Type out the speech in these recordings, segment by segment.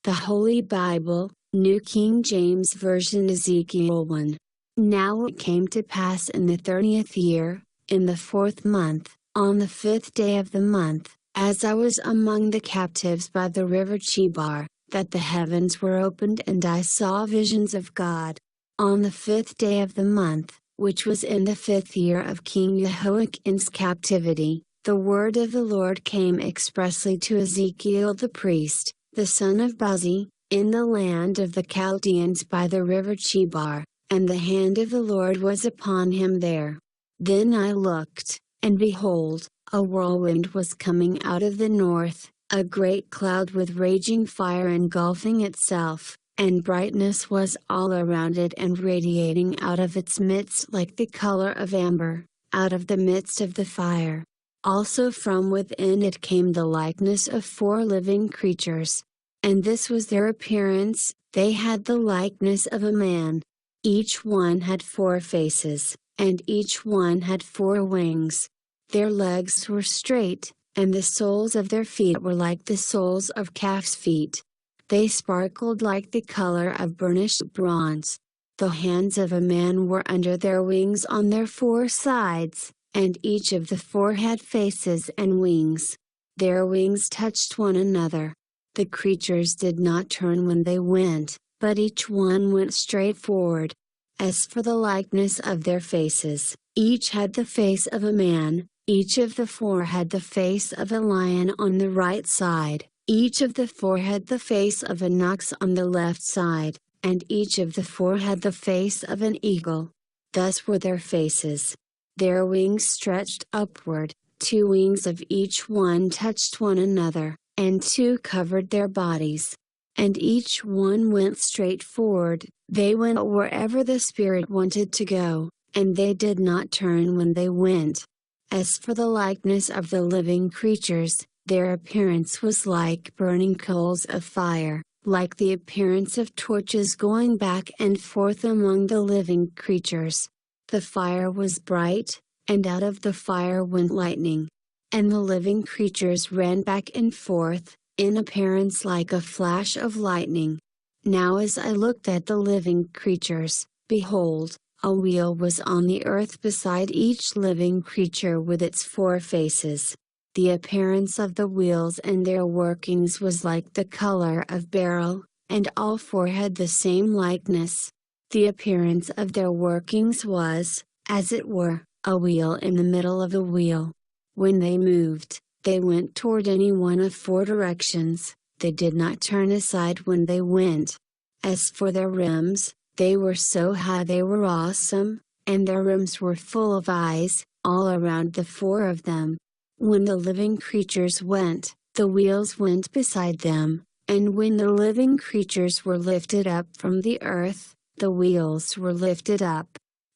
The Holy Bible, New King James Version, Ezekiel 1. Now it came to pass in the 30th year, in the 4th month, on the 5th day of the month, as I was among the captives by the river Chebar, that the heavens were opened and I saw visions of God. On the 5th day of the month, which was in the 5th year of King Jehoiakim's captivity, the word of the Lord came expressly to Ezekiel the priest, the son of Buzi, in the land of the Chaldeans by the river Chebar, and the hand of the Lord was upon him there. Then I looked, and behold, a whirlwind was coming out of the north, a great cloud with raging fire engulfing itself, and brightness was all around it and radiating out of its midst like the color of amber, out of the midst of the fire. Also from within it came the likeness of 4 living creatures. And this was their appearance, they had the likeness of a man. Each one had 4 faces, and each one had 4 wings. Their legs were straight, and the soles of their feet were like the soles of calves' feet. They sparkled like the color of burnished bronze. The hands of a man were under their wings on their 4 sides, and each of the 4 had faces and wings. Their wings touched one another. The creatures did not turn when they went, but each one went straight forward. As for the likeness of their faces, each had the face of a man, each of the 4 had the face of a lion on the right side, each of the 4 had the face of an ox on the left side, and each of the 4 had the face of an eagle. Thus were their faces. Their wings stretched upward, 2 wings of each one touched one another, and 2 covered their bodies. And each one went straight forward, they went wherever the Spirit wanted to go, and they did not turn when they went. As for the likeness of the living creatures, their appearance was like burning coals of fire, like the appearance of torches going back and forth among the living creatures. The fire was bright, and out of the fire went lightning. And the living creatures ran back and forth, in appearance like a flash of lightning. Now as I looked at the living creatures, behold, a wheel was on the earth beside each living creature with its 4 faces. The appearance of the wheels and their workings was like the color of beryl, and all 4 had the same likeness. The appearance of their workings was, as it were, a wheel in the middle of a wheel. When they moved, they went toward any one of 4 directions, they did not turn aside when they went. As for their rims, they were so high they were awesome, and their rims were full of eyes, all around the 4 of them. When the living creatures went, the wheels went beside them, and when the living creatures were lifted up from the earth, the wheels were lifted up.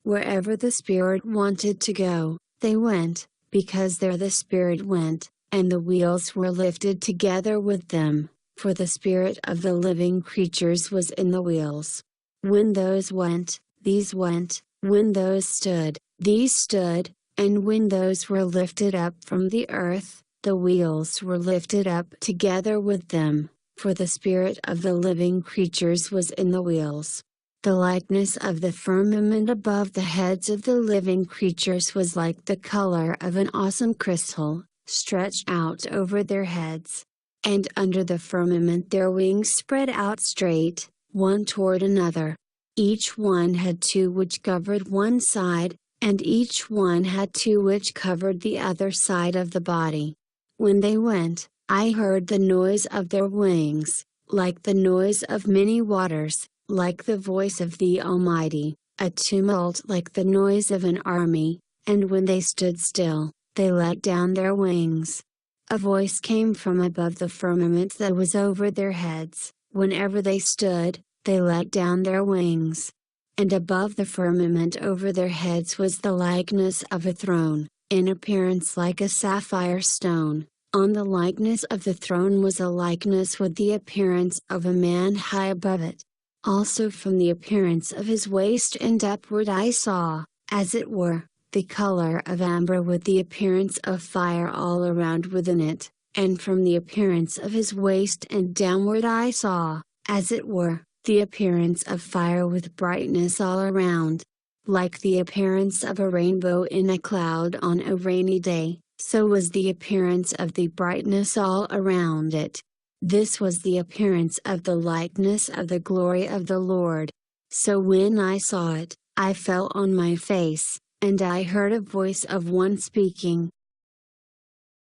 Wherever the Spirit wanted to go, they went, because there the Spirit went, and the wheels were lifted together with them, for the spirit of the living creatures was in the wheels. When those went, these went, when those stood, these stood, and when those were lifted up from the earth, the wheels were lifted up together with them, for the spirit of the living creatures was in the wheels. The likeness of the firmament above the heads of the living creatures was like the color of an awesome crystal, stretched out over their heads. And under the firmament their wings spread out straight, one toward another. Each one had 2 which covered one side, and each one had 2 which covered the other side of the body. When they went, I heard the noise of their wings, like the noise of many waters, like the voice of the Almighty, a tumult like the noise of an army, and when they stood still, they let down their wings. A voice came from above the firmament that was over their heads, whenever they stood, they let down their wings. And above the firmament over their heads was the likeness of a throne, in appearance like a sapphire stone. On the likeness of the throne was a likeness with the appearance of a man high above it. Also from the appearance of his waist and upward I saw, as it were, the color of amber with the appearance of fire all around within it, And from the appearance of his waist and downward I saw, as it were, the appearance of fire with brightness all around. Like the appearance of a rainbow in a cloud on a rainy day, so was the appearance of the brightness all around it. This was the appearance of the likeness of the glory of the Lord. So when I saw it, I fell on my face, and I heard a voice of one speaking,